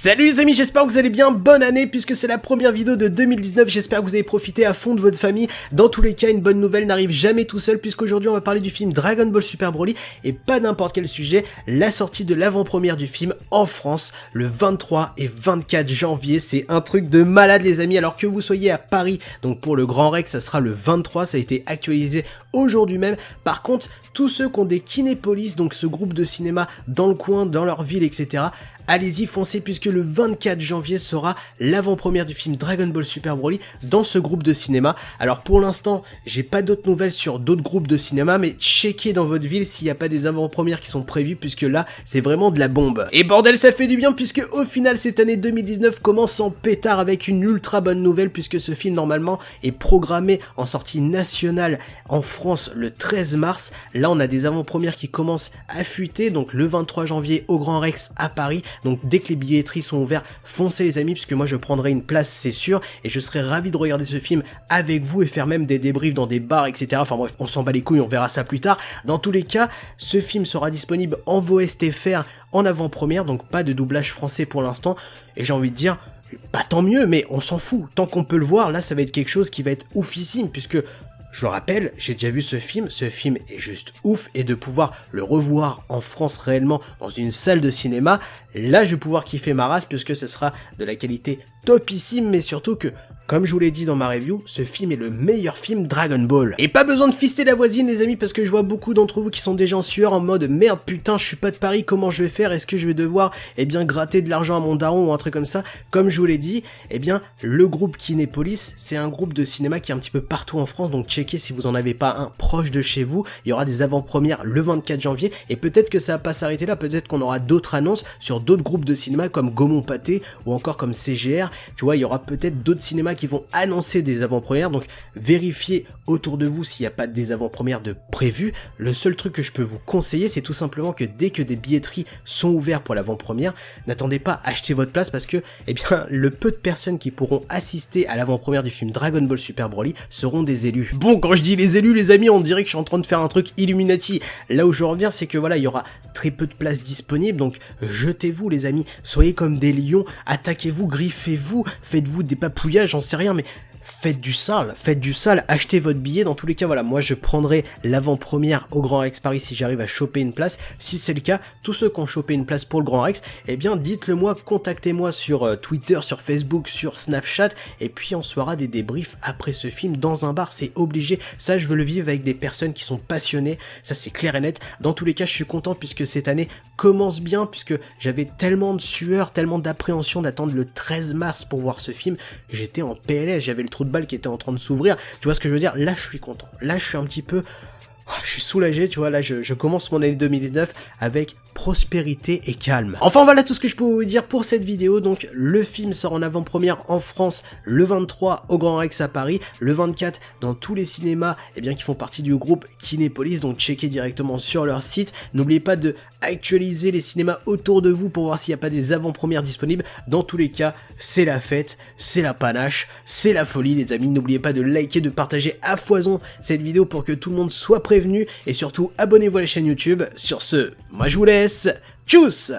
Salut les amis, j'espère que vous allez bien, bonne année puisque c'est la première vidéo de 2019, j'espère que vous avez profité à fond de votre famille. Dans tous les cas, une bonne nouvelle n'arrive jamais tout seul puisqu'aujourd'hui on va parler du film Dragon Ball Super Broly et pas n'importe quel sujet, la sortie de l'avant-première du film en France le 23 et 24 janvier, c'est un truc de malade les amis, alors que vous soyez à Paris, donc pour le Grand Rex ça sera le 23, ça a été actualisé aujourd'hui même. Par contre, tous ceux qui ont des Kinépolis, donc ce groupe de cinéma dans le coin, dans leur ville, etc., allez-y, foncez puisque le 24 janvier sera l'avant-première du film Dragon Ball Super Broly dans ce groupe de cinéma. Alors pour l'instant, j'ai pas d'autres nouvelles sur d'autres groupes de cinéma, mais checkez dans votre ville s'il n'y a pas des avant-premières qui sont prévues puisque là, c'est vraiment de la bombe. Et bordel, ça fait du bien puisque au final, cette année 2019 commence en pétard avec une ultra bonne nouvelle puisque ce film normalement est programmé en sortie nationale en France le 13 mars. Là, on a des avant-premières qui commencent à fuiter, donc le 23 janvier au Grand Rex à Paris. Donc dès que les billetteries sont ouvertes, foncez les amis, puisque moi je prendrai une place c'est sûr, et je serai ravi de regarder ce film avec vous et faire même des débriefs dans des bars, etc. Enfin bref, on s'en bat les couilles, on verra ça plus tard. Dans tous les cas, ce film sera disponible en VOSTFR en avant-première, donc pas de doublage français pour l'instant, et j'ai envie de dire, bah tant mieux, mais on s'en fout, tant qu'on peut le voir, là ça va être quelque chose qui va être oufissime, puisque... Je le rappelle, j'ai déjà vu ce film est juste ouf, et de pouvoir le revoir en France réellement dans une salle de cinéma, là je vais pouvoir kiffer ma race puisque ce sera de la qualité topissime, mais surtout que, comme je vous l'ai dit dans ma review, ce film est le meilleur film Dragon Ball. Et pas besoin de fister la voisine les amis, parce que je vois beaucoup d'entre vous qui sont déjà en sueur en mode merde putain je suis pas de Paris, comment je vais faire, est-ce que je vais devoir gratter de l'argent à mon daron ou un truc comme ça. Comme je vous l'ai dit, le groupe Kinépolis, c'est un groupe de cinéma qui est un petit peu partout en France, donc checkez si vous en avez pas un proche de chez vous. Il y aura des avant-premières le 24 janvier, et peut-être que ça va pas s'arrêter là, peut-être qu'on aura d'autres annonces sur d'autres groupes de cinéma comme Gaumont Pathé ou encore comme CGR, tu vois, il y aura peut-être d'autres cinémas qui vont annoncer des avant-premières, donc vérifiez autour de vous s'il n'y a pas des avant-premières de prévues. Le seul truc que je peux vous conseiller, c'est tout simplement que dès que des billetteries sont ouvertes pour l'avant-première, n'attendez pas à acheter votre place parce que, le peu de personnes qui pourront assister à l'avant-première du film Dragon Ball Super Broly seront des élus. Bon, quand je dis les élus, les amis, on dirait que je suis en train de faire un truc Illuminati. Là où je reviens, c'est que voilà, il y aura très peu de places disponibles, donc jetez-vous les amis, soyez comme des lions, attaquez-vous, griffez-vous, faites-vous des papouillages, j'en sais rien, mais faites du sale, achetez votre billet. Dans tous les cas, voilà, moi je prendrai l'avant-première au Grand Rex Paris si j'arrive à choper une place. Si c'est le cas, tous ceux qui ont chopé une place pour le Grand Rex, dites-le moi, contactez-moi sur Twitter, sur Facebook, sur Snapchat, et puis on se fera des débriefs après ce film dans un bar, c'est obligé. Ça, je veux le vivre avec des personnes qui sont passionnées, ça c'est clair et net. Dans tous les cas, je suis content puisque cette année commence bien, puisque j'avais tellement de sueur, tellement d'appréhension d'attendre le 13 mars pour voir ce film. J'étais en PLS, j'avais le trou de balle qui était en train de s'ouvrir, tu vois ce que je veux dire. Là je suis content, là je suis un petit peu... Je suis soulagé, tu vois, là je commence mon année 2019 avec prospérité et calme. Enfin voilà tout ce que je peux vous dire pour cette vidéo. Donc le film sort en avant-première en France le 23 au Grand Rex à Paris, le 24 dans tous les cinémas qui font partie du groupe Kinépolis, donc checkez directement sur leur site. N'oubliez pas de actualiser les cinémas autour de vous pour voir s'il n'y a pas des avant-premières disponibles. Dans tous les cas, c'est la fête, c'est la panache, c'est la folie les amis. N'oubliez pas de liker, de partager à foison cette vidéo pour que tout le monde soit prévenu, et surtout abonnez-vous à la chaîne YouTube. Sur ce, moi je vous laisse, tchuss!